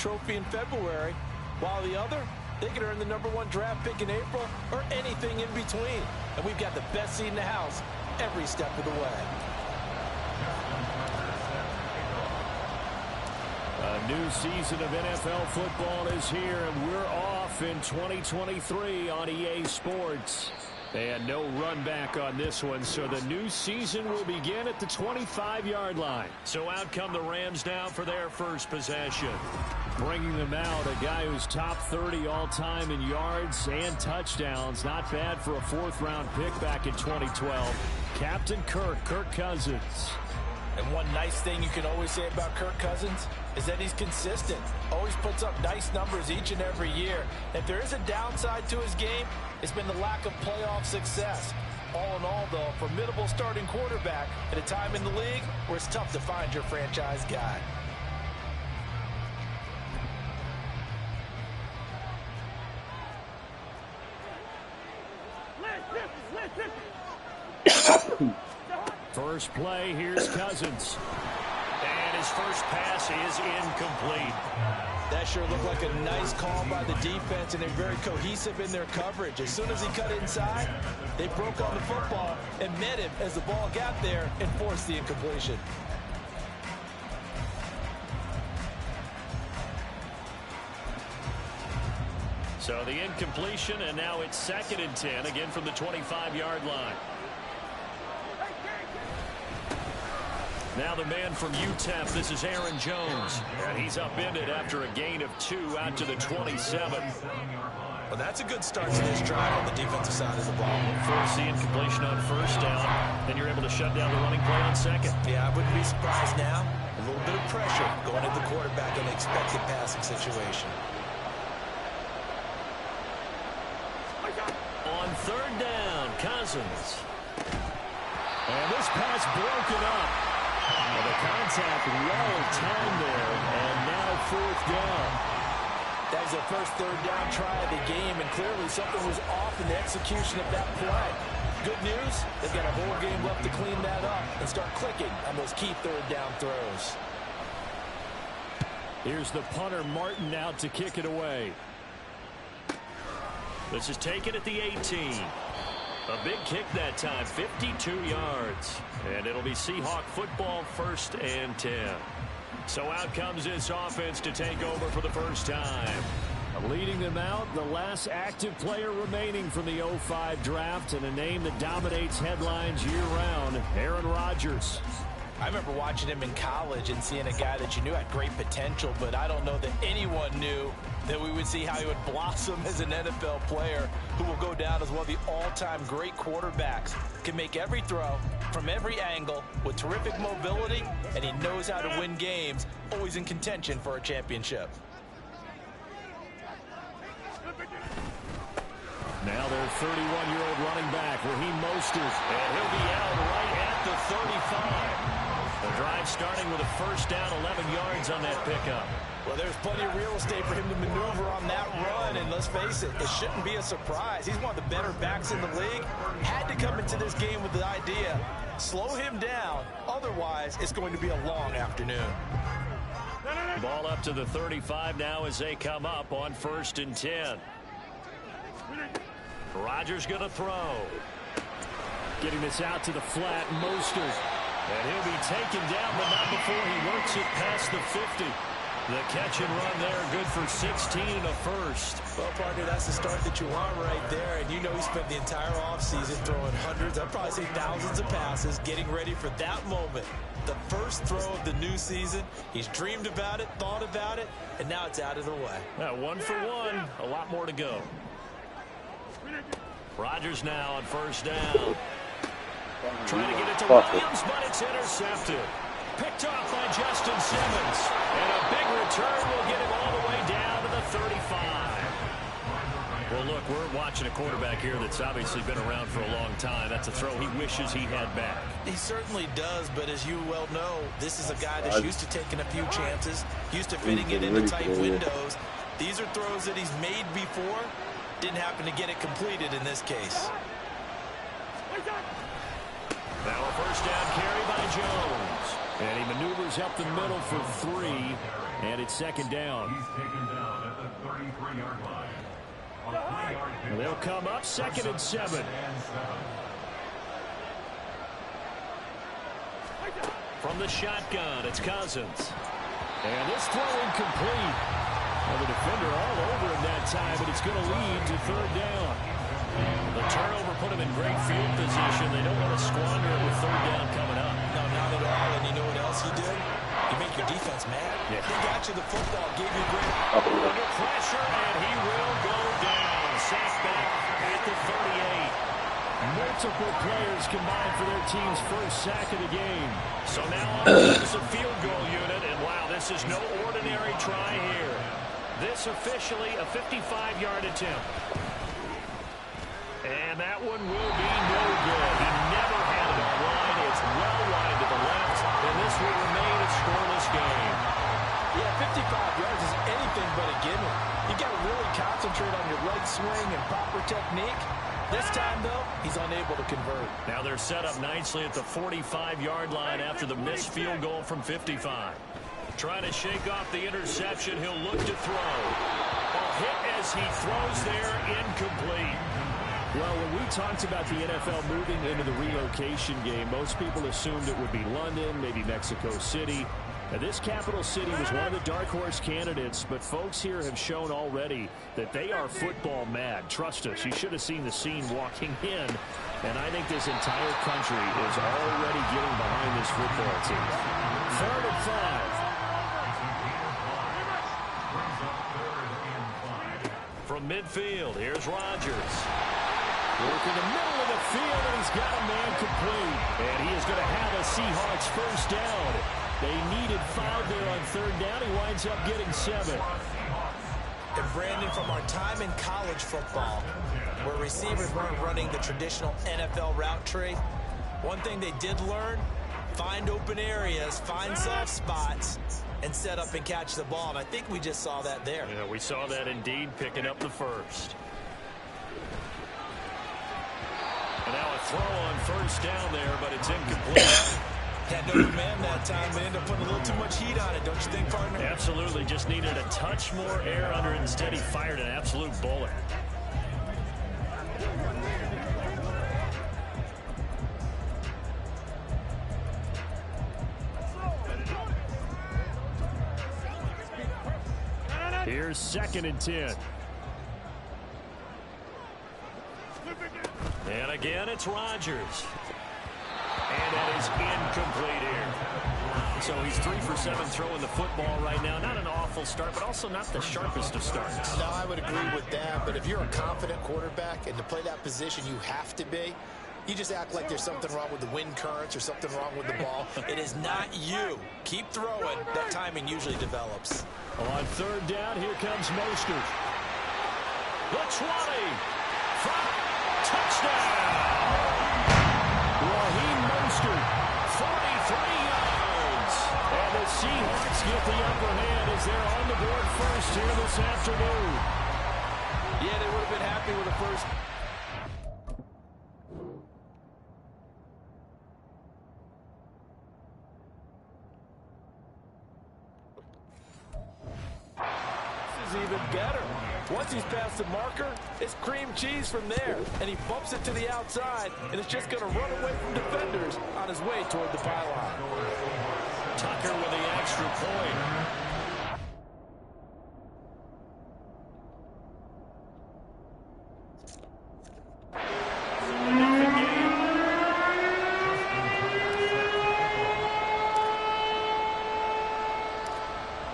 trophy in February, while the other, they could earn the #1 draft pick in April or anything in between. And we've got the best seat in the house every step of the way. A new season of NFL football is here, and we're off in 2023 on EA Sports. And no run back on this one, so the new season will begin at the 25-yard line. So out come the Rams now for their first possession. Bringing them out, a guy who's top 30 all-time in yards and touchdowns. Not bad for a fourth-round pick back in 2012. Captain Kirk Cousins. And one nice thing you can always say about Kirk Cousins is that he's consistent. Always puts up nice numbers each and every year. If there is a downside to his game, it's been the lack of playoff success. All in all, though, a formidable starting quarterback at a time in the league where it's tough to find your franchise guy. First play, here's Cousins. And his first pass is incomplete. That sure looked like a nice call by the defense, and they're very cohesive in their coverage. As soon as he cut inside, they broke on the football and met him as the ball got there and forced the incompletion. So the incompletion, and now it's 2nd and 10, again from the 25-yard line. Now the man from UTEP, this is Aaron Jones. And he's upended after a gain of 2 out to the 27. Well, that's a good start to this drive on the defensive side of the ball. Force the incompletion on first down, then you're able to shut down the running play on second. Yeah, I wouldn't be surprised now. A little bit of pressure going at the quarterback in an expected passing situation. On 3rd down, Cousins. And this pass broken up. Well, the contact well timed there, and now 4th down. That was their first 3rd down try of the game, and clearly something was off in the execution of that play. Good news, they've got a whole game left to clean that up and start clicking on those key 3rd down throws. Here's the punter, Martin, out to kick it away. This is taken at the 18. A big kick that time, 52 yards. And it'll be Seahawk football, 1st and 10. So out comes this offense to take over for the first time. Leading them out, the last active player remaining from the 05 draft, and a name that dominates headlines year-round, Aaron Rodgers. I remember watching him in college and seeing a guy that you knew had great potential, but I don't know that anyone knew that we would see how he would blossom as an NFL player who will go down as one of the all-time great quarterbacks. Can make every throw from every angle with terrific mobility, and he knows how to win games, always in contention for a championship. Now their 31-year-old running back, Raheem Mostert, and he'll be out right at the 35. The drive starting with a first down, 11 yards on that pickup. Well, there's plenty of real estate for him to maneuver on that run, and let's face it, it shouldn't be a surprise. He's one of the better backs in the league. Had to come into this game with the idea, slow him down, otherwise it's going to be a long afternoon. Ball up to the 35 now as they come up on 1st and 10. Rodgers going to throw. Getting this out to the flat, Mostert. And he'll be taken down, but not before he works it past the 50. The catch and run there, good for 16 and a first. Well, partner, that's the start that you want right there. And you know he spent the entire offseason throwing hundreds, I'd probably say thousands of passes, getting ready for that moment. The first throw of the new season. He's dreamed about it, thought about it, and now it's out of the way. Now, 1 for 1, a lot more to go. Rodgers now on first down. Trying to get it to Williams, but it's intercepted. Picked off by Justin Simmons. And a big return will get him all the way down to the 35. Well, look, we're watching a quarterback here that's obviously been around for a long time. That's a throw he wishes he had back. He certainly does, but as you well know, this is a guy that's used to taking a few chances, used to fitting it into tight windows. These are throws that he's made before. Didn't happen to get it completed in this case. Now a first down carry by Jones. And he maneuvers up the middle for 3, and it's second down. He's taken down at the 33-yard line. They'll come up 2nd and 7. From the shotgun, it's Cousins. And this throw incomplete. Well, the defender all over him that time, but it's going to lead to 3rd down. The turnover put him in great field position. They don't want to squander it with 3rd down coming up. No, not at all. And you know what else he did? You make your defense mad. Yeah. He got you the football, gave you great under pressure, and he will go down. Sacked back at the 38. Multiple players combined for their team's first sack of the game. So now on to the field goal unit, and wow, this is no ordinary try here. This officially a 55-yard attempt. And that one will be no good. He never had it on line. It's well wide to the left, and this will remain a scoreless game. Yeah, 55 yards is anything but a gimme. You got to really concentrate on your leg swing and proper technique. This time, though, he's unable to convert. Now they're set up nicely at the 45-yard line after the missed field goal from 55. Trying to shake off the interception. He'll look to throw. A hit as he throws there, incomplete. Well, when we talked about the NFL moving into the relocation game, most people assumed it would be London, maybe Mexico City. Now, this capital city was one of the dark horse candidates, but folks here have shown already that they are football mad. Trust us, you should have seen the scene walking in, and I think this entire country is already getting behind this football team. 3rd and 5. From midfield, here's Rodgers. Work in the middle of the field, and he's got a man complete. And he is going to have a Seahawks first down. They needed 5 there on 3rd down. He winds up getting 7. And Brandon, from our time in college football, where receivers weren't running the traditional NFL route tree, one thing they did learn, find open areas, find soft spots, and set up and catch the ball. And I think we just saw that there. Yeah, we saw that indeed, picking up the first. And now a throw on 1st down there, but it's incomplete. Had no command that time, but ended up putting a little too much heat on it, don't you think, partner? Absolutely. Just needed a touch more air under it. Instead, he fired an absolute bullet. Here's 2nd and 10. And again, it's Rodgers. And that is incomplete here. So he's 3 for 7 throwing the football right now. Not an awful start, but also not the sharpest of starts. No, I would agree with that. But if you're a confident quarterback and to play that position you have to be, you just act like there's something wrong with the wind currents or something wrong with the ball. It is not you. Keep throwing. That timing usually develops. On 3rd down, here comes Mostert. The 20. Touchdown! Raheem Mostert, 43 yards. And the Seahawks get the upper hand as they're on the board first here this afternoon. Yeah, they would have been happy with the first. This is even better. Once he's past the marker, it's cream cheese from there. And he bumps it to the outside, and it's just going to run away from defenders on his way toward the pylon. Tucker with the extra point.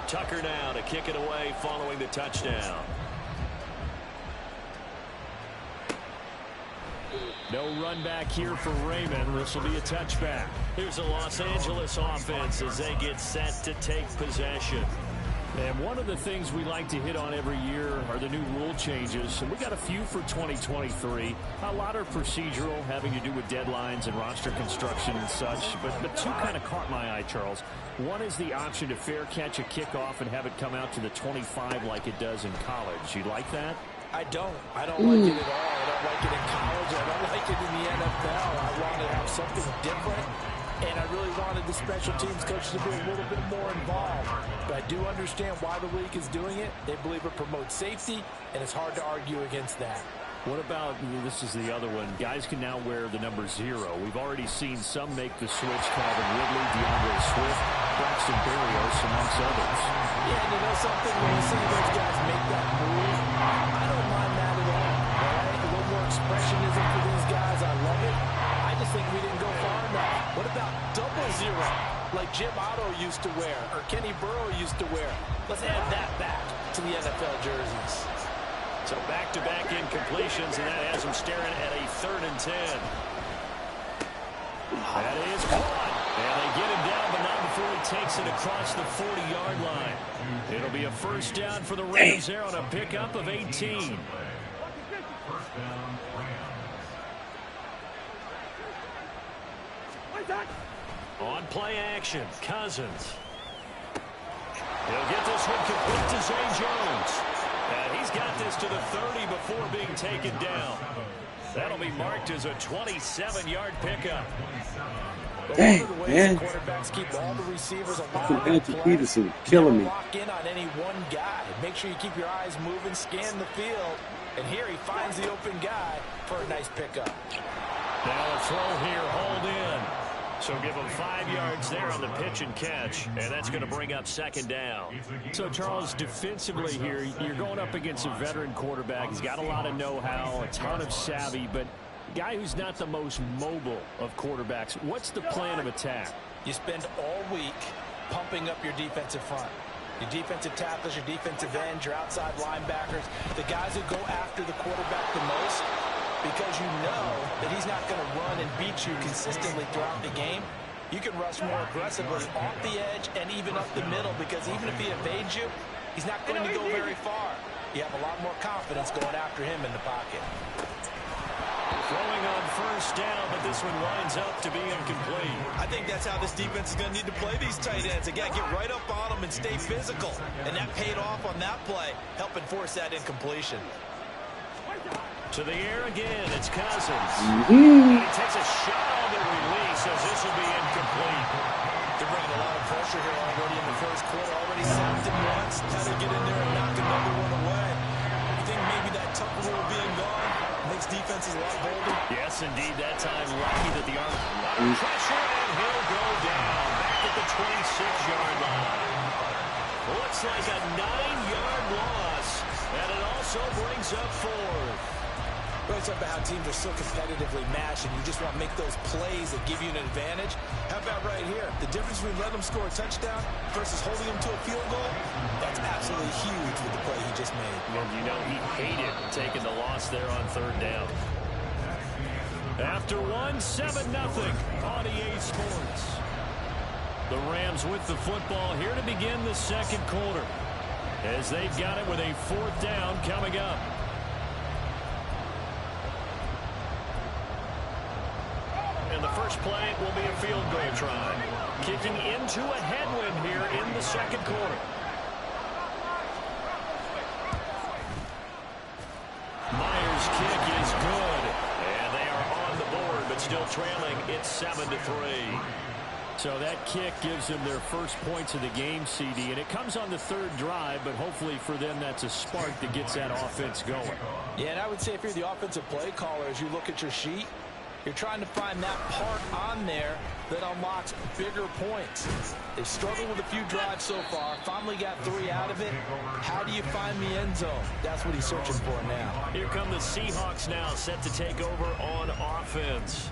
Tucker now to kick it away following the touchdown. No run back here for Raymond. This will be a touchback. Here's a Los Angeles offense as they get set to take possession. And one of the things we like to hit on every year are the new rule changes. And we got a few for 2023. A lot are procedural, having to do with deadlines and roster construction and such. But two kind of caught my eye, Charles. One is the option to fair catch a kickoff and have it come out to the 25 like it does in college. You like that? I don't like it at all. I don't like it in college. I don't like it in the NFL. I want to have something different. and I really wanted the special teams coaches to be a little bit more involved. But I do understand why the league is doing it. They believe it promotes safety, and it's hard to argue against that. What about, this is the other one, guys can now wear the number 0. We've already seen some make the switch, Calvin Ridley, DeAndre Swift, Braxton Berrios, amongst others. Yeah, and you know something, when you see those guys make that move, I don't mind that at all. All right? A little more expressionism for these guys, I love it. I just think we didn't go far enough. What about 00, like Jim Otto used to wear, or Kenny Burrow used to wear? Let's add that back to the NFL jerseys. So back-to-back incompletions, and that has them staring at a 3rd and 10. That is caught. And they get him down, but not before he takes it across the 40-yard line. It'll be a first down for the Rams there on a pickup of 18. First down, Rams. On play action, Cousins. He'll get this one complete to Zay Jones. And he's got this to the 30 before being taken down. That'll be marked as a 27-yard pickup. Dang, man. Quarterbacks keep all the receivers alive. Anthony Peterson killing me. Lock in on any one guy. Make sure you keep your eyes moving, scan the field. And here he finds the open guy for a nice pickup. Now a throw here, hold in. So give him 5 yards there on the pitch and catch, and that's going to bring up 2nd down. So, Charles, defensively here, you're going up against a veteran quarterback. He's got a lot of know-how, a ton of savvy, but a guy who's not the most mobile of quarterbacks. What's the plan of attack? You spend all week pumping up your defensive front. Your defensive tackles, your defensive ends, your outside linebackers, the guys who go after the quarterback the most, because you know that he's not going to run and beat you consistently throughout the game. You can rush more aggressively off the edge and even up the middle, because even if he evades you, he's not going to go very far. You have a lot more confidence going after him in the pocket. Throwing on first down, but this one winds up to be incomplete. I think that's how this defense is going to need to play these tight ends. Again, get right up on them and stay physical. And that paid off on that play, helping force that incompletion. To the air again, it's Cousins. And he takes a shot on the release as this will be incomplete. They're bringing a lot of pressure here already in the first quarter. Already sacked him once. How to get in there and knock another one away. You think maybe that tough rule being gone makes defenses a lot bolder? Yes, indeed. That time lucky that the arm under pressure, and he'll go down back at the 26-yard line. Looks like a 9-yard loss, and it also brings up 4th. We always talk about how teams are so competitively matched, and you just want to make those plays that give you an advantage. How about right here? The difference between letting them score a touchdown versus holding them to a field goal, that's absolutely huge with the play he just made. And you know he hated taking the loss there on 3rd down. After 7-0 on EA Sports. The Rams with the football here to begin the 2nd quarter, as they've got it with a 4th down coming up. And the first play will be a field goal try. Kicking into a headwind here in the 2nd quarter. Myers' kick is good. And they are on the board, but still trailing. It's 7-3. So that kick gives them their first points of the game, CD. And it comes on the 3rd drive, but hopefully for them that's a spark that gets that offense going. Yeah, and I would say if you're the offensive play caller, as you look at your sheet, you're trying to find that part on there that unlocks bigger points. They've struggled with a few drives so far. Finally got 3 out of it. How do you find the end zone? That's what he's searching for now. Here come the Seahawks now, set to take over on offense.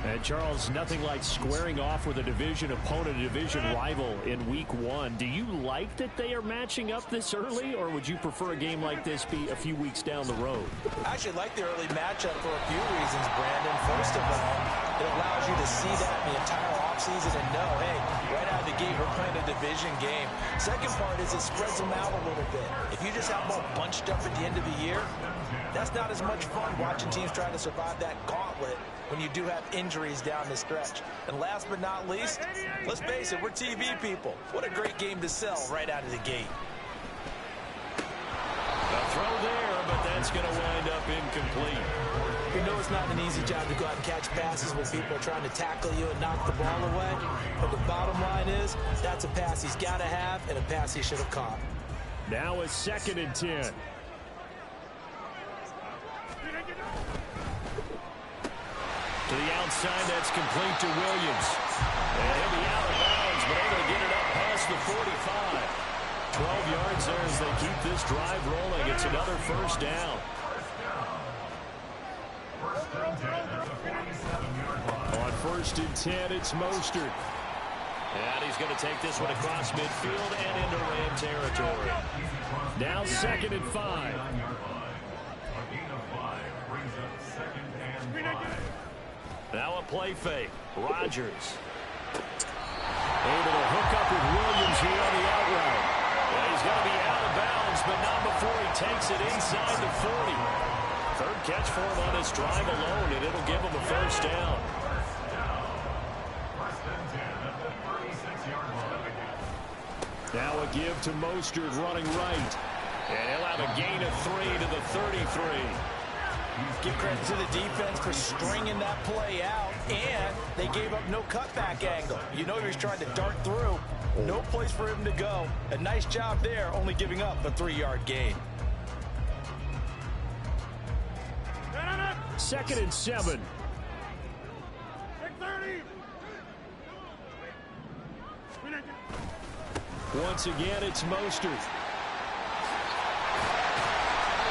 And Charles, nothing like squaring off with a division opponent, a division rival in week 1. Do you like that they are matching up this early, or would you prefer a game like this be a few weeks down the road? I actually like the early matchup for a few reasons, Brandon. First of all, it allows you to see that the entire offseason and know, hey, right out of the gate, we're playing a division game. Second part is it spreads them out a little bit. If you just have them all bunched up at the end of the year, that's not as much fun watching teams trying to survive that gauntlet when you do have injuries down the stretch. And last but not least, let's face it, we're TV people. What a great game to sell right out of the gate. A throw there, but that's going to wind up incomplete. We know it's not an easy job to go out and catch passes when people are trying to tackle you and knock the ball away. But the bottom line is, that's a pass he's got to have and a pass he should have caught. Now a 2nd and 10. To the outside, that's complete to Williams. And he'll be out of bounds, but able to get it up past the 45. 12 yards there as they keep this drive rolling. It's another first down. On 1st and 10, it's Mostert. And he's going to take this one across midfield and into Ram territory. Now 2nd and 5. Now a play fake. Rodgers. Able to hook up with Williams here on the out route. Well, he's going to be out of bounds, but not before he takes it inside the 40. 3rd catch for him on his drive alone, and it'll give him a first down. Now a give to Mostert running right. And he'll have a gain of 3 to the 33. Give credit to the defense for stringing that play out, and they gave up no cutback angle. You know he was trying to dart through. No place for him to go. A nice job there, only giving up a 3-yard gain. 2nd and 7. Once again, it's Mostert.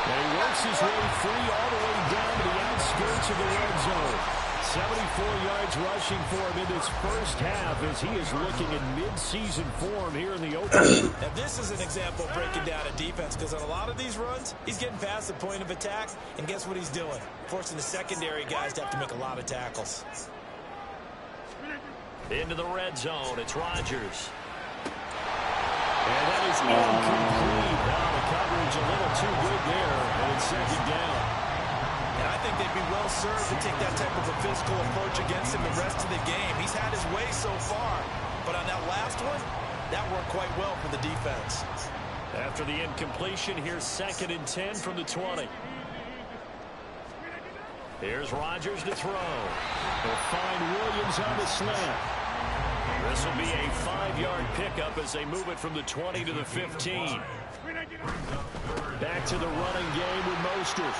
And he works his way free all the way down to the outskirts of the red zone. 74 yards rushing for him in this first half as he is looking in mid-season form here in the opener. Now this is an example of breaking down a defense, because on a lot of these runs, he's getting past the point of attack, and guess what he's doing? Forcing the secondary guys to have to make a lot of tackles. Into the red zone, it's Rodgers. And that is incomplete. Now the coverage a little too good there, and it's 2nd down. And I think they'd be well served to take that type of a physical approach against him the rest of the game. He's had his way so far, but on that last one, that worked quite well for the defense. After the incompletion, here's 2nd and 10 from the 20. Here's Rodgers to throw. They'll find Williams on the slant. This will be a 5-yard pickup as they move it from the 20 to the 15. Back to the running game with Mostert.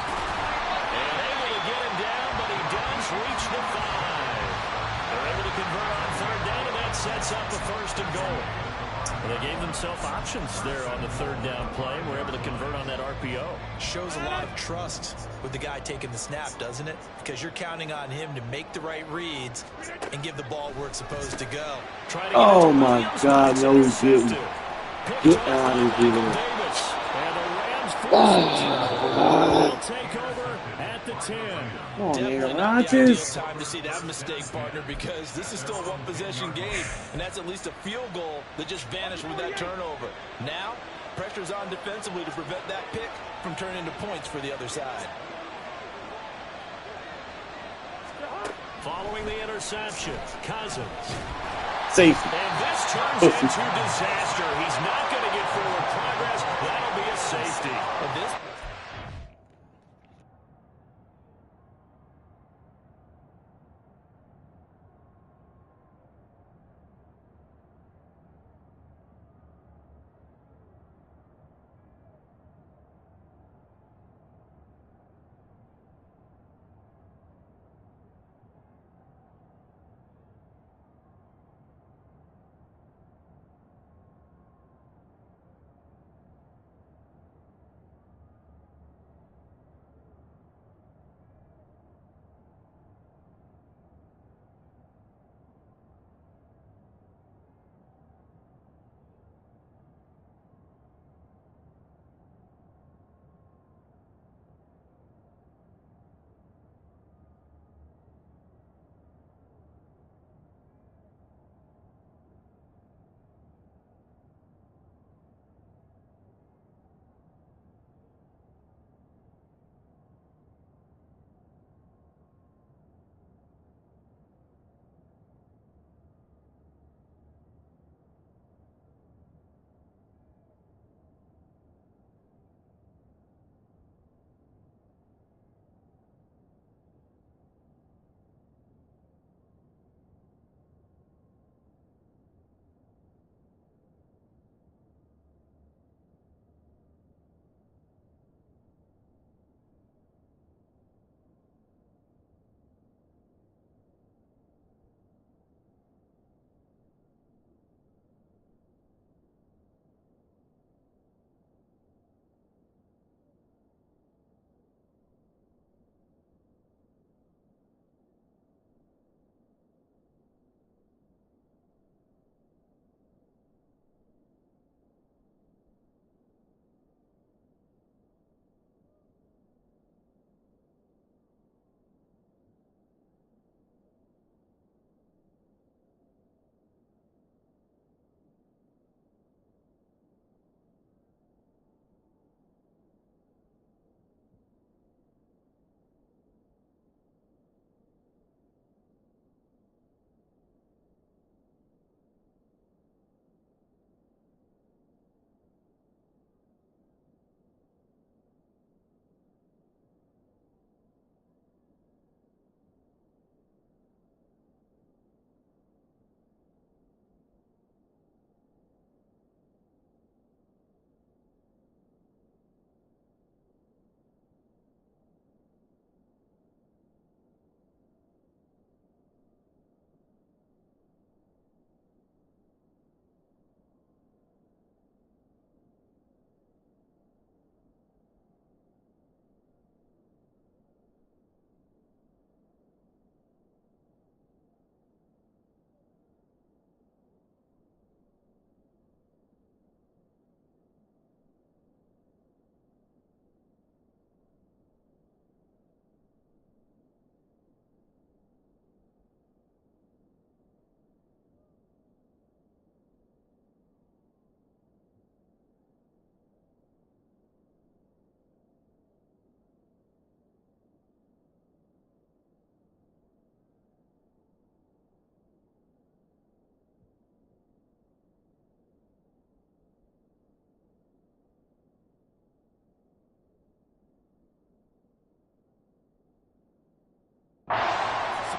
And able to get him down, but he does reach the 5. They're able to convert on 3rd down, and that sets up the 1st and goal. Well, they gave themselves options there on the 3rd down play. We're able to convert on that RPO. Shows a lot of trust with the guy taking the snap, doesn't it? Because you're counting on him to make the right reads and give the ball where it's supposed to go. Oh, my God. No, he didn't. Get out of here. Davis. And the Rams will take over at the 10. Come on, Definitely Aaron not the ideal Rodgers. time to see that mistake, partner, because this is still a one-possession game, and that's at least a field goal that just vanished with that turnover. Now, pressure's on defensively to prevent that pick from turning into points for the other side. Following the interception, Cousins. Safety. And this turns into disaster. He's not going to get forward progress. That'll be a safety. And this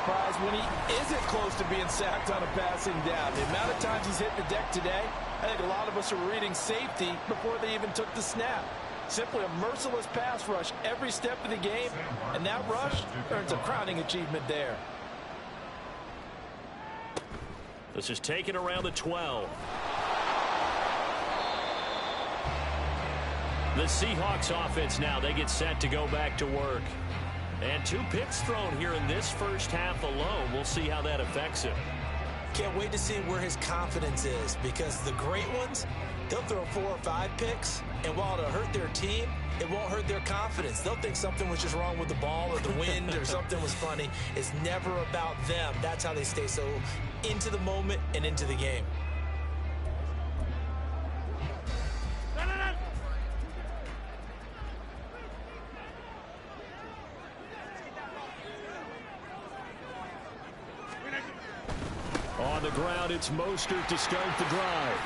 surprised when he isn't close to being sacked on a passing down. The amount of times he's hit the deck today, I think a lot of us are reading safety before they even took the snap. Simply a merciless pass rush every step of the game, and that rush earns a crowning achievement there. This is taken around the 12. The Seahawks offense now, they get set to go back to work. And 2 picks thrown here in this first half alone. We'll see how that affects him. Can't wait to see where his confidence is, because the great ones, they'll throw 4 or 5 picks, and while it'll hurt their team, it won't hurt their confidence. They'll think something was just wrong with the ball or the wind or something was funny. It's never about them. That's how they stay so into the moment and into the game. On the ground, it's Mostert to start the drive.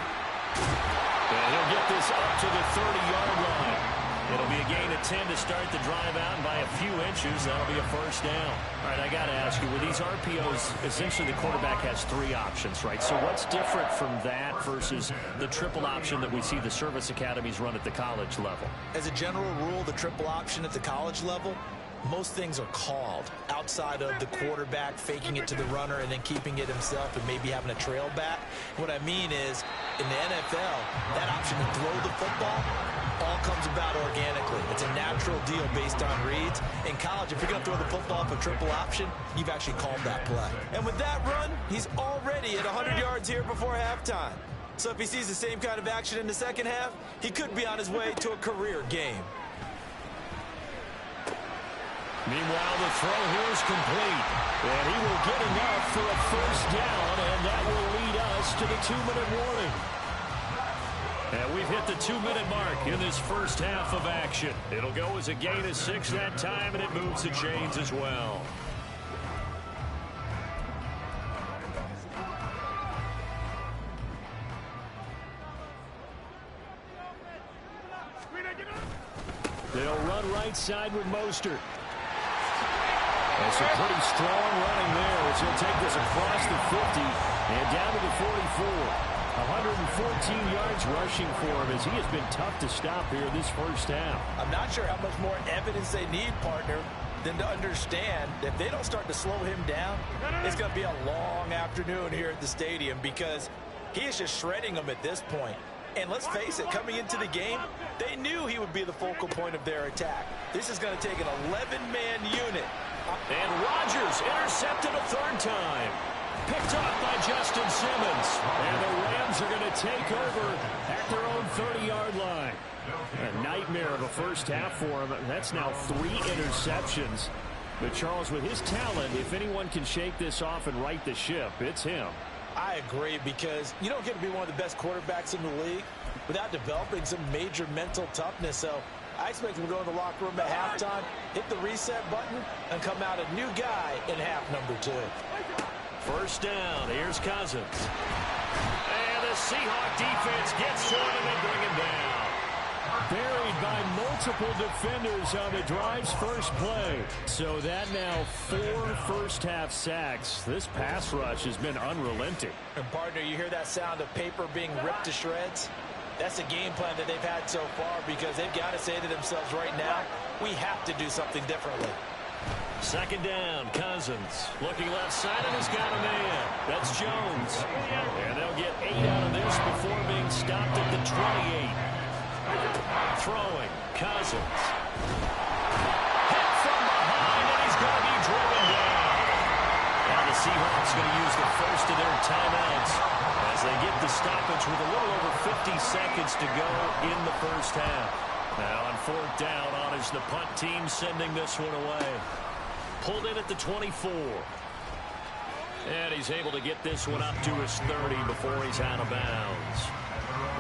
And he'll get this up to the 30-yard line. It'll be a gain of 10 to start the drive out, and by a few inches, that'll be a first down. All right, I got to ask you, with these RPOs, essentially the quarterback has 3 options, right? So what's different from that versus the triple option that we see the service academies run at the college level? As a general rule, the triple option at the college level, most things are called outside of the quarterback faking it to the runner and then keeping it himself and maybe having a trail back. What I mean is, in the NFL, that option to throw the football all comes about organically. It's a natural deal based on reads. In college, if you're going to throw the football for triple option, you've actually called that play. And with that run, he's already at 100 yards here before halftime. So if he sees the same kind of action in the second half, he could be on his way to a career game. Meanwhile, the throw here is complete. And he will get enough for a first down, and that will lead us to the 2-minute warning. And we've hit the 2-minute mark in this first half of action. It'll go as a gain of 6 that time, and it moves the chains as well. They'll run right side with Mostert. That's a pretty strong running there as he'll take this across the 50 and down to the 44. 114 yards rushing for him as he has been tough to stop here this first half. I'm not sure how much more evidence they need, partner, than to understand that if they don't start to slow him down, it's going to be a long afternoon here at the stadium, because he is just shredding them at this point. And let's face it, coming into the game, they knew he would be the focal point of their attack. This is going to take an 11-man unit. And Rodgers intercepted a 3rd time. Picked off by Justin Simmons. And the Rams are going to take over at their own 30-yard line. A nightmare of a first half for him. That's now 3 interceptions. But Charles, with his talent, if anyone can shake this off and right the ship, it's him. I agree, because you don't get to be one of the best quarterbacks in the league without developing some major mental toughness. So I expect him to go in the locker room at halftime, hit the reset button, and come out a new guy in half number 2. First down. Here's Cousins. And the Seahawk defense gets to him and they bring him down. Buried by multiple defenders on the drive's first play. So that now 4 first-half sacks. This pass rush has been unrelenting. And, partner, you hear that sound of paper being ripped to shreds? That's the game plan that they've had so far, because they've got to say to themselves right now, we have to do something differently. Second down, Cousins. Looking left side, and he's got a man. That's Jones. And they'll get 8 out of this before being stopped at the 28. Throwing, Cousins. Hit from behind, and he's going to be driven down. Now the Seahawks going to use the first of their timeouts as they get the stoppage with a little over 50 seconds to go in the first half. Now on 4th down, on is the punt team sending this one away. Pulled in at the 24. And he's able to get this one up to his 30 before he's out of bounds.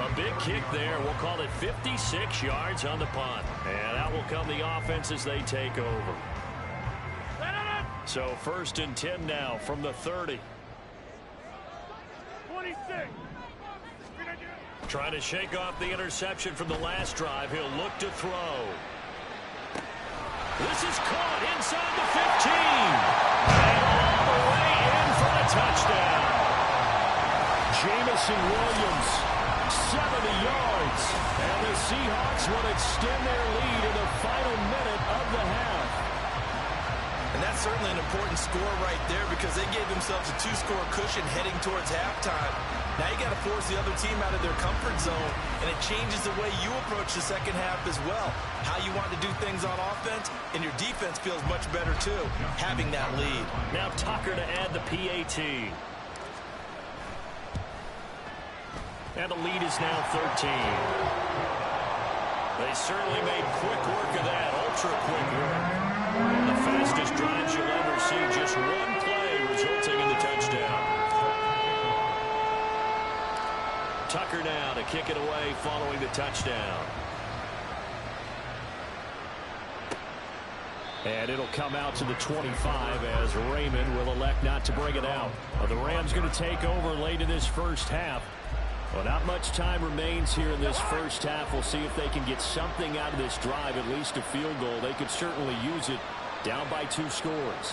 A big kick there. We'll call it 56 yards on the punt. And out will come the offense as they take over. So 1st and 10 now from the 30. 26. Trying to shake off the interception from the last drive. He'll look to throw. This is caught inside the 15. And all the touchdown. Jamison Williams, 70 yards. And the Seahawks will extend their lead in the final minute of the half. And that's certainly an important score right there because they gave themselves a 2-score cushion heading towards halftime. Now you got to force the other team out of their comfort zone, and it changes the way you approach the second half as well. How you want to do things on offense, and your defense feels much better too, having that lead. Now Tucker to add the PAT. And the lead is now 13. They certainly made quick work of that, ultra-quick work. The fastest drives you'll ever see, just one play resulting in the touchdown. Tucker now to kick it away following the touchdown. And it'll come out to the 25 as Raymond will elect not to bring it out. Well, the Rams going to take over late in this first half. Well, not much time remains here in this first half. We'll see if they can get something out of this drive, at least a field goal. They could certainly use it down by 2 scores.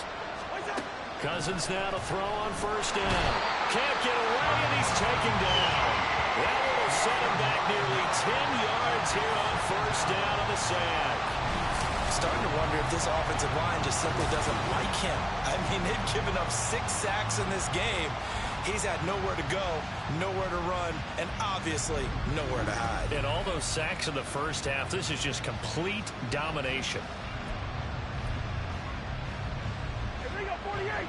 Cousins now to throw on first down. Can't get away, and he's taken down. That will set him back nearly 10 yards here on first down on the sack. Starting to wonder if this offensive line just simply doesn't like him. I mean, they've given up 6 sacks in this game. He's had nowhere to go, nowhere to run, and obviously nowhere to hide. And all those sacks in the first half, this is just complete domination. Here we go, 48.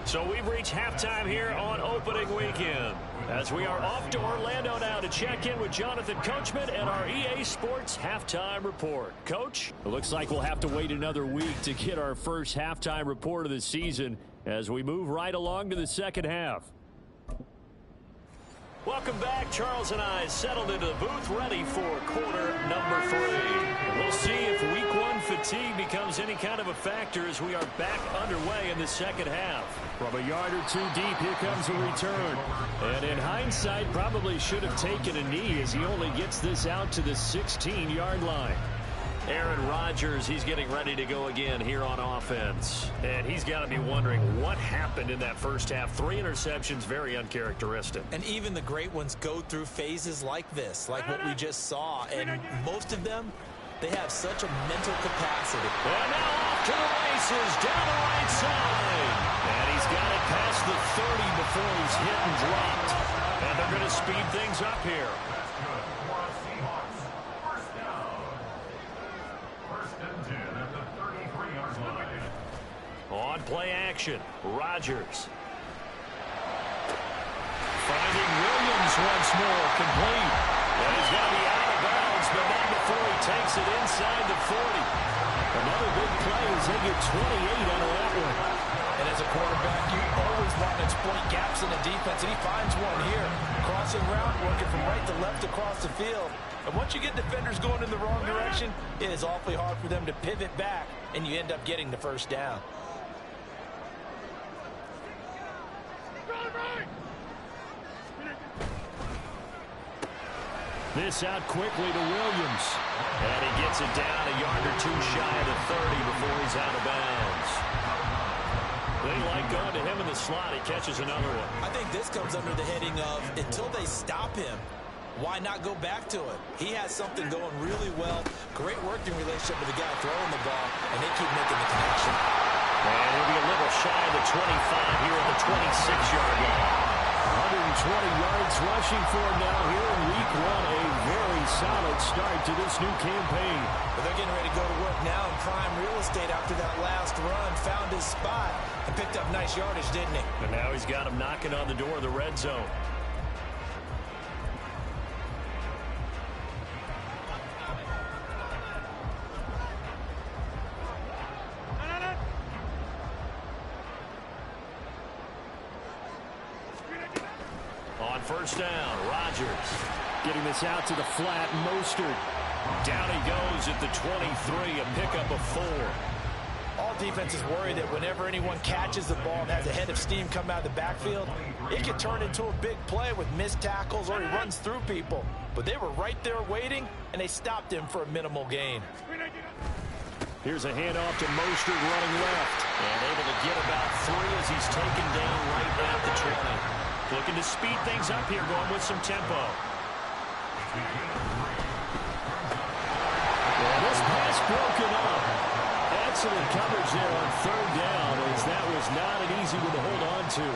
So we've reached halftime here on opening weekend. As we are off to Orlando now to check in with Jonathan Coachman and our EA Sports Halftime Report. Coach, it looks like we'll have to wait another week to get our first halftime report of the season as we move right along to the second half. Welcome back. Charles and I settled into the booth ready for quarter number 3. And we'll see if week 1 fatigue becomes any kind of a factor as we are back underway in the second half. From a yard or 2 deep, here comes a return. And in hindsight, probably should have taken a knee as he only gets this out to the 16-yard line. Aaron Rodgers, he's getting ready to go again here on offense. And he's got to be wondering what happened in that first half. 3 interceptions, very uncharacteristic. And even the great ones go through phases like this, like what we just saw. And most of them, they have such a mental capacity. And now off to the races, down the right side. And he's got it past the 30 before he's hit and dropped. And they're going to speed things up here. On play action, Rodgers. Finding Williams once more, complete. And he's got to be out of bounds, but not before he takes it inside the 40. Another big play as they get 28 out of that one. And as a quarterback, you always want to exploit gaps in the defense, and he finds one here. Crossing route, working from right to left across the field. And once you get defenders going in the wrong direction, it is awfully hard for them to pivot back, and you end up getting the first down. This out quickly to Williams. And he gets it down a yard or 2 shy of the 30 before he's out of bounds. They like going to him in the slot. He catches another one. I think this comes under the heading of until they stop him, why not go back to it? He has something going really well. Great working relationship with the guy throwing the ball, and they keep making the connection. And he'll be a little shy of the 25 here at the 26-yard line. 120 yards rushing for him now here in week 1. A very solid start to this new campaign. But they're getting ready to go to work now in prime real estate after that last run. Found his spot and picked up nice yardage, didn't he? And now he's got him knocking on the door of the red zone. On first down, Rodgers getting this out to the flat. Mostert. Down he goes at the 23, a pickup of 4. All defense is worried that whenever anyone catches the ball and has a head of steam come out of the backfield, it can turn into a big play with missed tackles or he runs through people. But they were right there waiting, and they stopped him for a minimal gain. Here's a handoff to Mostert running left. And able to get about 3 as he's taken down right at the 20. Looking to speed things up here, going with some tempo. And this pass broken up. Excellent coverage there on third down, as that was not an easy one to hold on to.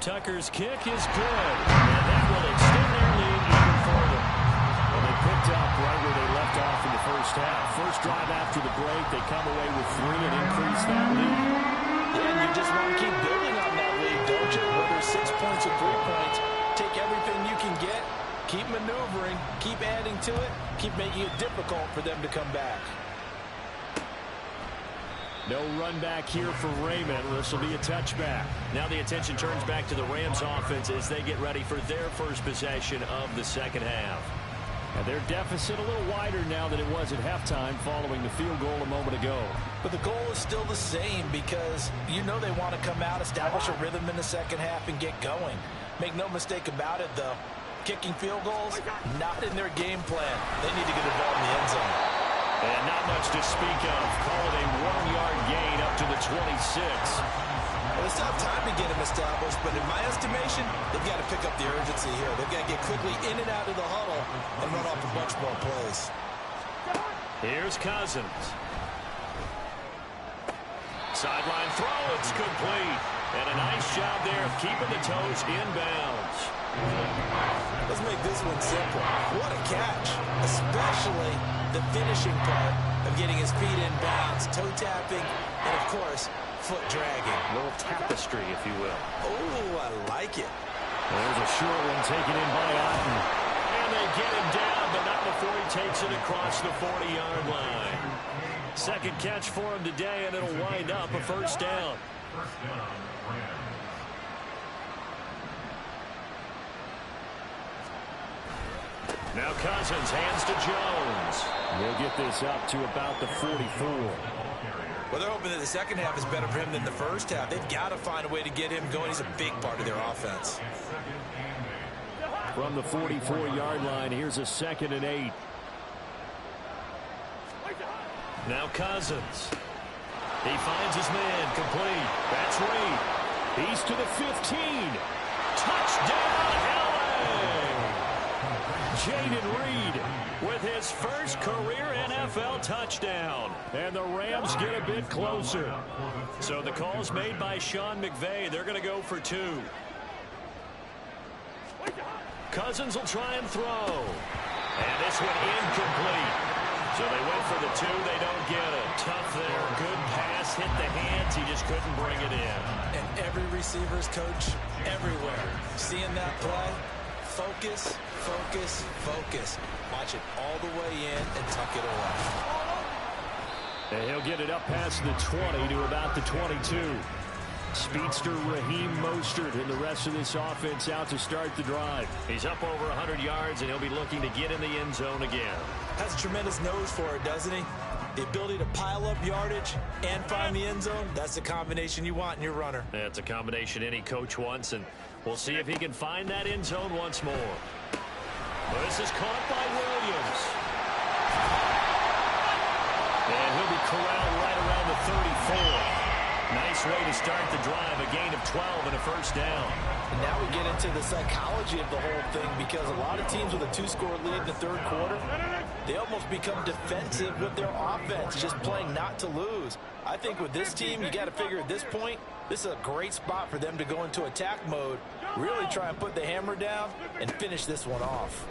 Tucker's kick is good, and that will extend their lead even further. Well, they picked up right where they left off in the first half. First drive after the break, they come away with 3 and increase that lead. Yeah, and you just want to keep building on that lead, don't you? Whether 6 points or 3 points, take everything you can get, keep maneuvering, keep adding to it, keep making it difficult for them to come back. No run back here for Raymond. This will be a touchback. Now the attention turns back to the Rams offense as they get ready for their first possession of the second half. And their deficit a little wider now than it was at halftime following the field goal a moment ago. But the goal is still the same because you know they want to come out, establish a rhythm in the second half, and get going. Make no mistake about it, though. Kicking field goals, not in their game plan. They need to get the ball in the end zone. And not much to speak of. Call it a 1-yard gain up to the 26. Well, it's not time to get them established, but in my estimation, they've got to pick up the urgency here. They've got to get quickly in and out of the huddle and run off a bunch more plays. Here's Cousins. Sideline throw, it's complete. And a nice job there of keeping the toes inbounds. Let's make this one simple. What a catch, especially the finishing part of getting his feet in bounds, toe tapping, and of course, foot dragging. A little tapestry, if you will. Oh, I like it. There's a short one taken in by Otten. And they get him down, but not before he takes it across the 40-yard line. Second catch for him today, and it'll wind up a first down. First down, Rams. Now Cousins hands to Jones. We'll get this up to about the 44. Well, they're hoping that the second half is better for him than the first half. They've got to find a way to get him going. He's a big part of their offense. From the 44-yard line, here's a 2nd and 8. Now Cousins. He finds his man complete. That's Reed. He's to the 15. Touchdown, LA! Jaden Reed with his first career NFL touchdown. And the Rams get a bit closer. So the call's made by Sean McVay. They're going to go for 2. Cousins will try and throw. And this one incomplete. So they went for the 2. They don't get it. Tough there. Good pass. Hit the hands. He just couldn't bring it in. And every receiver's coach everywhere. Seeing that play, focus, focus, focus. Watch it all the way in and tuck it away. And he'll get it up past the 20 to about the 22. Speedster Raheem Mostert and the rest of this offense out to start the drive. He's up over 100 yards, and he'll be looking to get in the end zone again. Has a tremendous nose for it, doesn't he? The ability to pile up yardage and find the end zone, that's the combination you want in your runner. That's a combination any coach wants, and we'll see if he can find that end zone once more. This is caught by Williams. And he'll be corralled right around the 34. Nice way to start the drive, a gain of 12 and a first down. And now we get into the psychology of the whole thing, because a lot of teams with a 2-score lead in the third quarter, they almost become defensive with their offense, just playing not to lose. I think with this team, you got to figure at this point, this is a great spot for them to go into attack mode, really try and put the hammer down and finish this one off.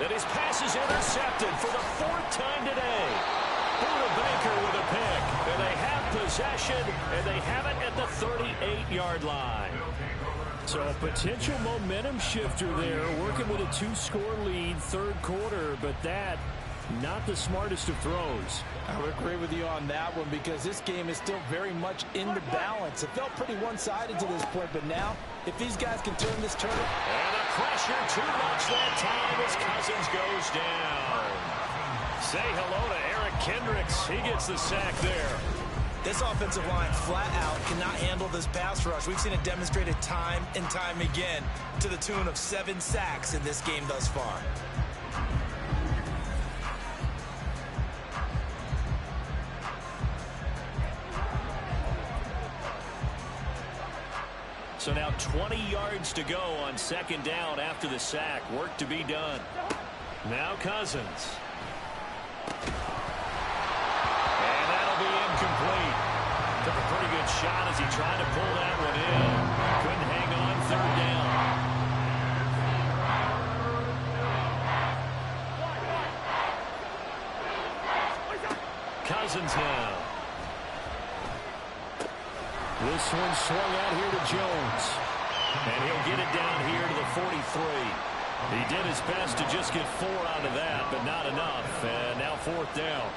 And his pass is intercepted for the 4th time today. Buda Baker with a pick, and they have possession, and they have it at the 38-yard line. So a potential momentum shifter there, working with a 2-score lead, third quarter, but that Not the smartest of throws. I would agree with you on that one because this game is still very much in the balance. It felt pretty one-sided to this point, but now if these guys can turn this turn. And the pressure too much that time as Cousins goes down. Say hello to Eric Kendricks. He gets the sack there. This offensive line flat out cannot handle this pass rush. We've seen it demonstrated time and time again to the tune of 7 sacks in this game thus far. So now 20 yards to go on second down after the sack. Work to be done. Now Cousins. And that'll be incomplete. Took a pretty good shot as he tried to pull that one in. Couldn't hang on third down. Cousins now. This one swung out here to Jones. And he'll get it down here to the 43. He did his best to just get 4 out of that, but not enough. And now fourth down.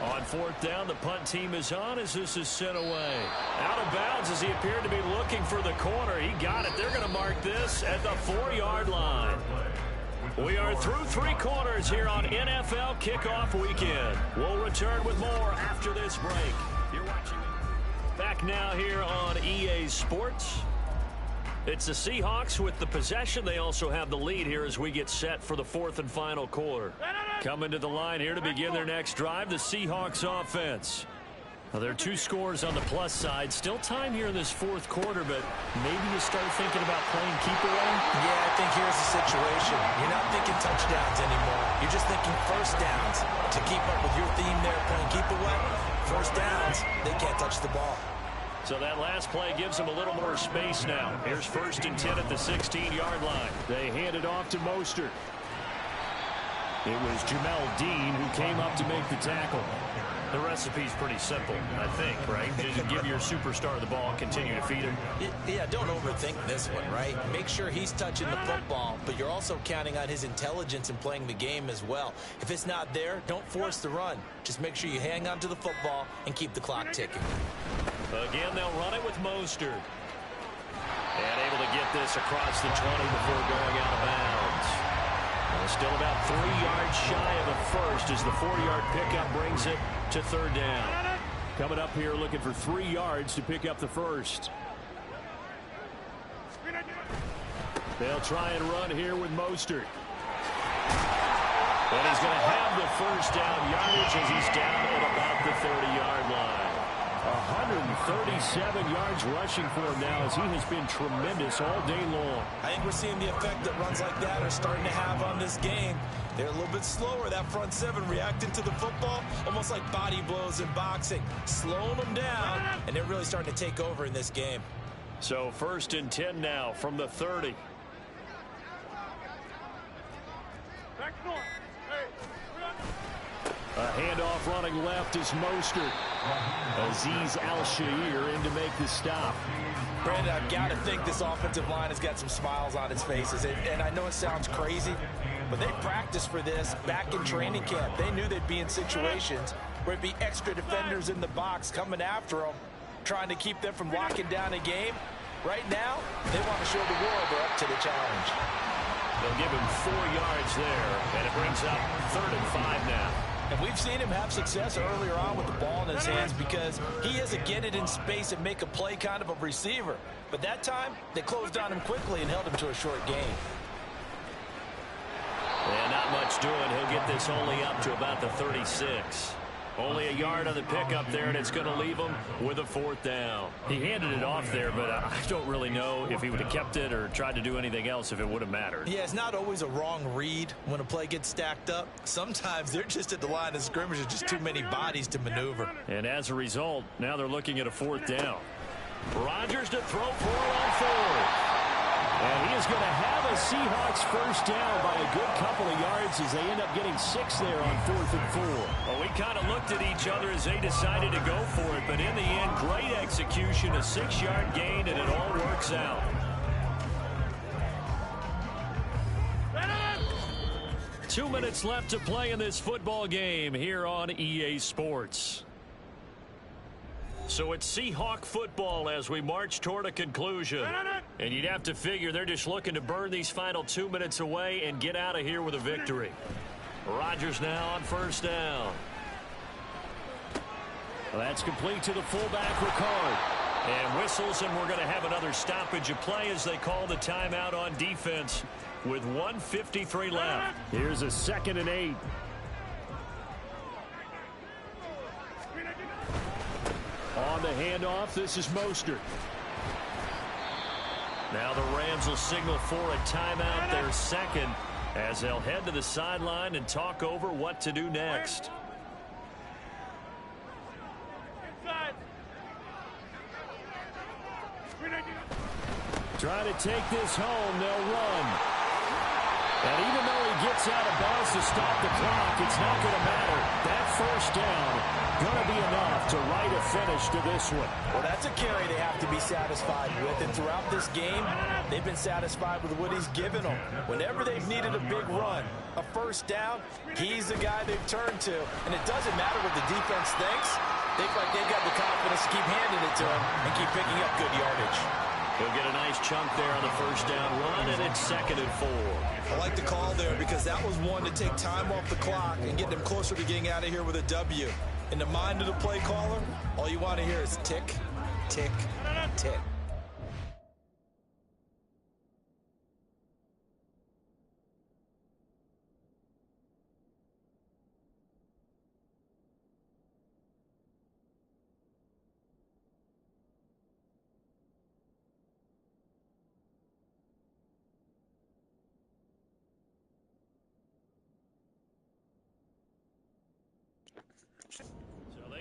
On fourth down, the punt team is on as this is sent away. Out of bounds as he appeared to be looking for the corner. He got it. They're going to mark this at the 4-yard line. We are through 3 quarters here on NFL Kickoff Weekend. We'll return with more after this break. You're watching back now here on EA Sports. It's the Seahawks with the possession. They also have the lead here as we get set for the 4th and final quarter. Coming to the line here to begin their next drive, the Seahawks offense. Well, there are 2 scores on the plus side. Still time here in this 4th quarter, but maybe you start thinking about playing keep away? Yeah, I think here's the situation. You're not thinking touchdowns anymore. You're just thinking first downs. To keep up with your theme there, playing keep away, first downs, they can't touch the ball. So that last play gives them a little more space now. Here's 1st and 10 at the 16-yard line. They hand it off to Mostert. It was Jamel Dean who came up to make the tackle. The recipe's pretty simple, I think, right? Just give your superstar the ball and continue to feed him. Yeah, don't overthink this one, right? Make sure he's touching the football, but you're also counting on his intelligence in playing the game as well. If it's not there, don't force the run. Just make sure you hang on to the football and keep the clock ticking. Again, they'll run it with Mostert. And able to get this across the 20 before going out of bounds. Still about 3 yards shy of the first as the 4-yard pickup brings it to 3rd down. Coming up here looking for 3 yards to pick up the first. They'll try and run here with Mostert. And he's going to have the first down yardage as he's down at about the 30-yard line. 137 yards rushing for him now as he has been tremendous all day long. I think we're seeing the effect that runs like that are starting to have on this game. They're a little bit slower, that front 7 reacting to the football, almost like body blows in boxing, slowing them down, and they're really starting to take over in this game. So 1st and 10 now from the 30. A handoff running left is Mostert. Azeez Al-Shaair in to make the stop. Brandon, I've got to think this offensive line has got some smiles on its faces. And I know it sounds crazy, but they practiced for this back in training camp. They knew they'd be in situations where it'd be extra defenders in the box coming after them, trying to keep them from locking down a game. Right now, they want to show the world they're up to the challenge. They'll give him 4 yards there, and it brings up 3rd and 5 now. And we've seen him have success earlier on with the ball in his hands because he is a get it in space and make a play kind of a receiver. But that time, they closed on him quickly and held him to a short gain. And not much doing. He'll get this only up to about the 36. Only a yard on the pickup there, and it's going to leave him with a 4th down. He handed it off there, but I don't really know if he would have kept it or tried to do anything else if it would have mattered. Yeah, it's not always a wrong read when a play gets stacked up. Sometimes they're just at the line of scrimmage. There's just too many bodies to maneuver. And as a result, now they're looking at a 4th down. Rodgers to throw for it on 4th. And he is going to have a Seahawks first down by a good couple of yards as they end up getting 6 there on 4th and 4. Well, we kind of looked at each other as they decided to go for it, but in the end, great execution, a 6-yard gain, and it all works out. 2 minutes left to play in this football game here on EA Sports. So it's Seahawk football as we march toward a conclusion. And you'd have to figure they're just looking to burn these final 2 minutes away and get out of here with a victory. Rodgers now on first down. Well, that's complete to the fullback, Ricard. And whistles, and we're going to have another stoppage of play as they call the timeout on defense with 1:53 left. Here's a 2nd and 8. On the handoff, this is Mostert. Now the Rams will signal for a timeout, their second, as they'll head to the sideline and talk over what to do next. Trying to take this home, they'll run. And even though he gets out of bounds to stop the clock, it's not going to matter. That first down going to be enough to write a finish to this one. Well, that's a carry they have to be satisfied with. And throughout this game, they've been satisfied with what he's given them. Whenever they've needed a big run, a first down, he's the guy they've turned to. And it doesn't matter what the defense thinks. They feel like they've got the confidence to keep handing it to him and keep picking up good yardage. He'll get a nice chunk there on the first down run, and it's 2nd and 4. I like the call there because that was one to take time off the clock and get them closer to getting out of here with a W. In the mind of the play caller, all you want to hear is tick, tick, tick.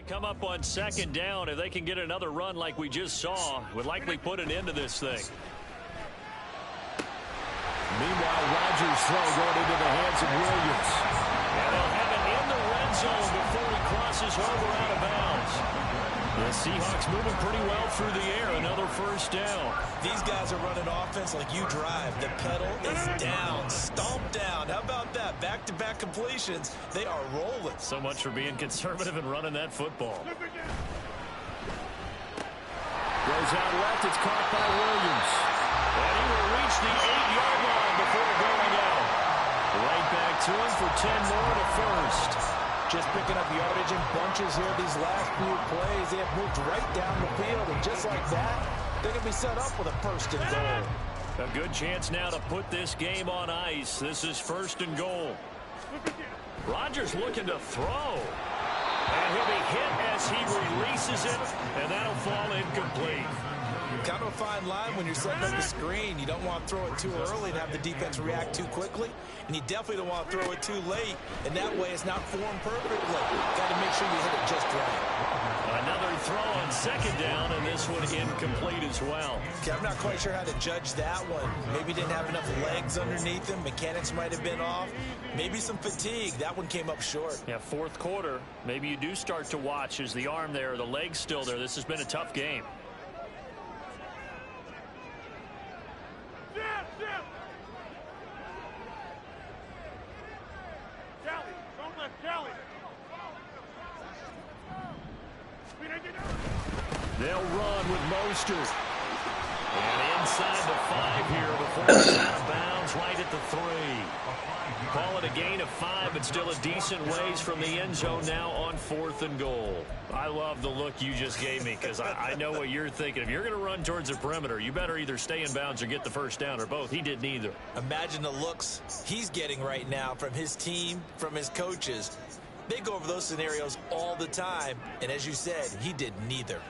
Come up on 2nd down. If they can get another run like we just saw, would likely put an end to this thing. Meanwhile, Rodgers' throw going into the hands of Williams. And they'll have it in the red zone before he crosses over out of bounds. The Seahawks moving pretty well through the air. Another first down. These guys are running offense like you drive. The pedal is down, stomped down. How about that? Back-to-back completions. They are rolling. So much for being conservative and running that football. Goes out left. It's caught by Williams. And he will reach the 8-yard line before going out. Right back to him for 10 more to first. Just picking up yardage in bunches here these last few plays. They have moved right down the field, and just like that, they're going to be set up with a 1st and goal. A good chance now to put this game on ice. This is 1st and goal. Rodgers looking to throw. And he'll be hit as he releases it, and that'll fall incomplete. Kind of a fine line when you're setting up the screen. You don't want to throw it too early and have the defense react too quickly. And you definitely don't want to throw it too late. And that way it's not formed perfectly. Got to make sure you hit it just right. Another throw on 2nd down, and this one incomplete as well. Okay, I'm not quite sure how to judge that one. Maybe didn't have enough legs underneath him. Mechanics might have been off. Maybe some fatigue. That one came up short. Yeah, 4th quarter. Maybe you do start to watch. Is the arm there, the leg's still there? This has been a tough game. They'll run with Mostert. And inside the 5 here before it's out of bounds, right at the 3. Call it a gain of 5, but still a decent ways from the end zone now on 4th and goal. I love the look you just gave me because I know what you're thinking. If you're going to run towards the perimeter, you better either stay in bounds or get the first down, or both. He did neither. Imagine the looks he's getting right now from his team, from his coaches. They go over those scenarios all the time, and as you said, he did neither.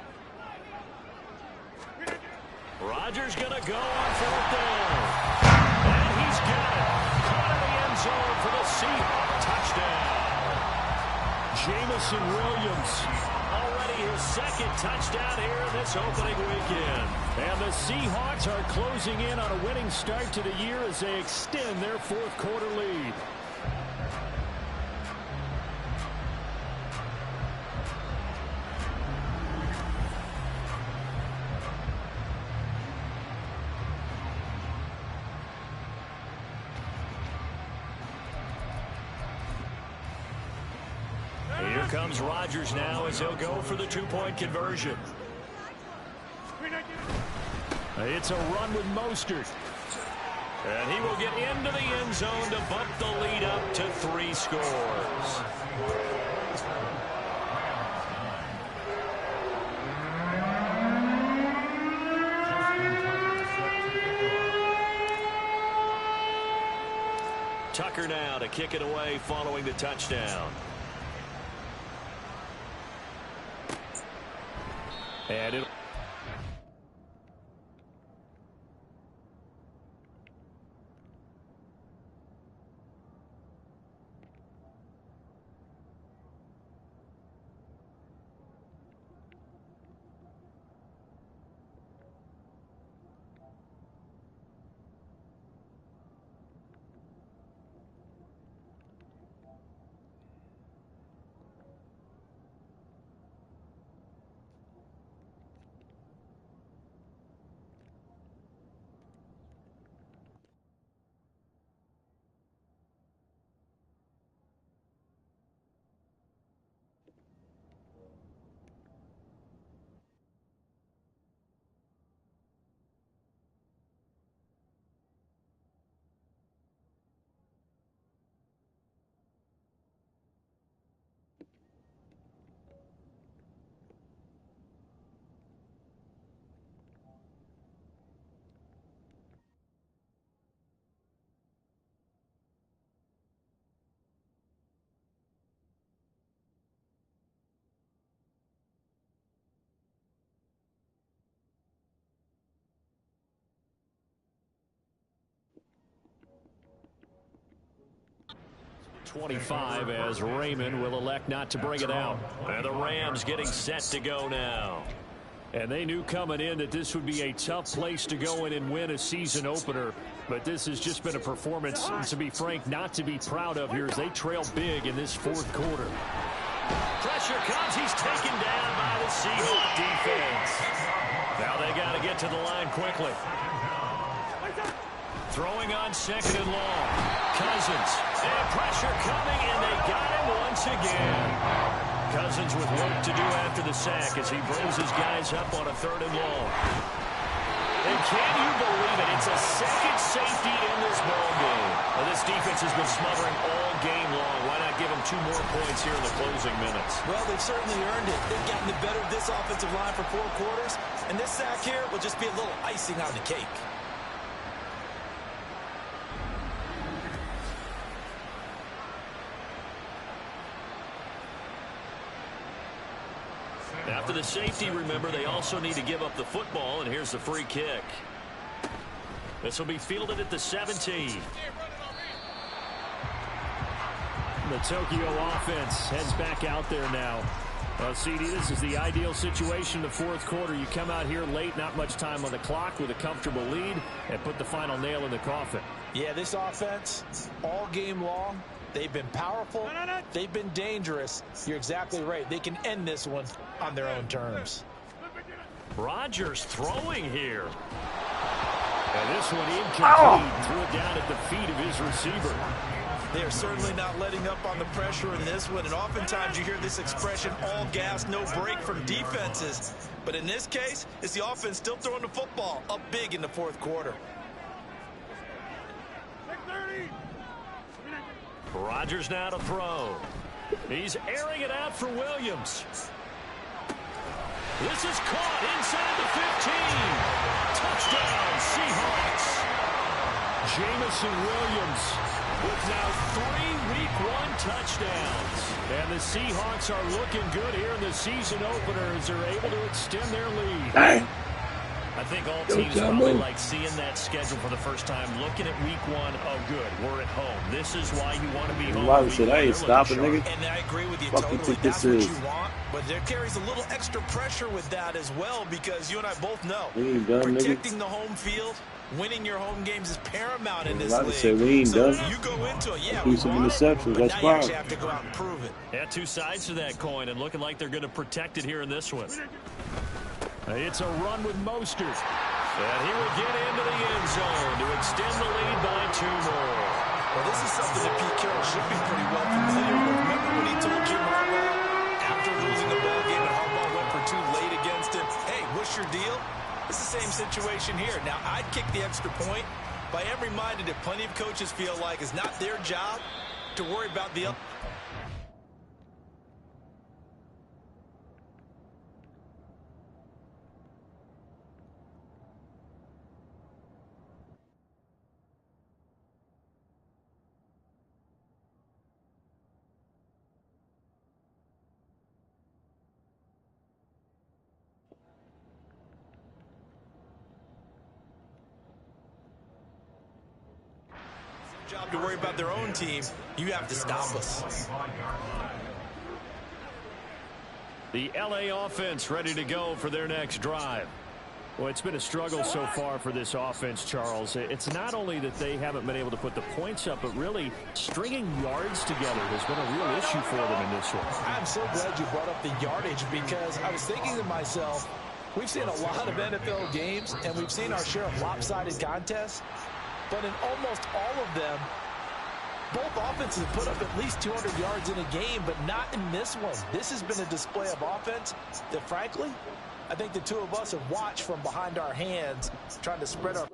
Rodgers going to go on 4th down. And he's got it. Caught in the end zone for the Seahawks touchdown. Jamison Williams. Already his 2nd touchdown here in this opening weekend. And the Seahawks are closing in on a winning start to the year as they extend their 4th quarter lead. Here comes Rodgers now as he'll go for the two-point conversion. It's a run with Mostert. And he will get into the end zone to bump the lead up to 3 scores. Tucker now to kick it away following the touchdown. And it. .25 as Raymond will elect not to bring it out. And the Rams getting set to go now. And they knew coming in that this would be a tough place to go in and win a season opener. But this has just been a performance, to be frank, not to be proud of here as they trail big in this fourth quarter. Pressure comes. He's taken down by the Seahawks defense. Now they got to get to the line quickly. Throwing on 2nd and long. Cousins. And pressure coming, and they got him once again. Cousins with work to do after the sack as he brings his guys up on a 3rd and long. And can you believe it? It's a second safety in this ballgame. Well, this defense has been smothering all game long. Why not give them 2 more points here in the closing minutes? Well, they've certainly earned it. They've gotten the better of this offensive line for 4 quarters. And this sack here will just be a little icing on the cake. After the safety, remember, they also need to give up the football, and here's the free kick. This will be fielded at the 17. The Tokyo offense heads back out there now. CD, this is the ideal situation in the fourth quarter. You come out here late, not much time on the clock with a comfortable lead, and put the final nail in the coffin. Yeah, this offense, all game long, they've been powerful. They've been dangerous. You're exactly right. They can end this one on their own terms. Rodgers throwing here. And this one incomplete. Threw it down at the feet of his receiver. They are certainly not letting up on the pressure in this one. And oftentimes you hear this expression, all gas, no break from defenses. But in this case, it's the offense still throwing the football up big in the fourth quarter. Rodgers now to throw. He's airing it out for Williams. This is caught inside the 15. Touchdown, Seahawks. Jamison Williams with now 3 Week 1 touchdowns. And the Seahawks are looking good here in the season opener as they're able to extend their lead. Dang. I think all teams probably like seeing that schedule for the first time, looking at Week 1. Oh, good, we're at home. This is why you want to be home. Why should I stop it, nigga? And I agree with you Fuck totally. you That's think what this you is? want. But there carries a little extra pressure with that as well because you and I both know We ain't done, protecting nigga. the home field, winning your home games is paramount in this Like I league. said, we ain't so done. you go into it, yeah, Do we some want it, interceptions, but that's now you fine. actually have to go out and prove it. Yeah, 2 sides to that coin, and looking like they're going to protect it here in this one. It's a run with Mostert. And he will get into the end zone to extend the lead by 2 more. Well, this is something that Pete Carroll should be pretty well familiar with. Remember when he told Jim Harbaugh, that's your deal, it's the same situation here. Now, I'd kick the extra point, but I am reminded that plenty of coaches feel like it's not their job to worry about the other. Job to worry about their own team. You have to stop us. The LA offense ready to go for their next drive. Well, it's been a struggle so far for this offense, Charles. It's not only that they haven't been able to put the points up, but really stringing yards together has been a real issue for them in this one. I'm so glad you brought up the yardage, because I was thinking to myself, we've seen a lot of NFL games, and we've seen our share of lopsided contests. But in almost all of them, both offenses put up at least 200 yards in a game, but not in this one. This has been a display of offense that, frankly, I think the two of us have watched from behind our hands, trying to spread our...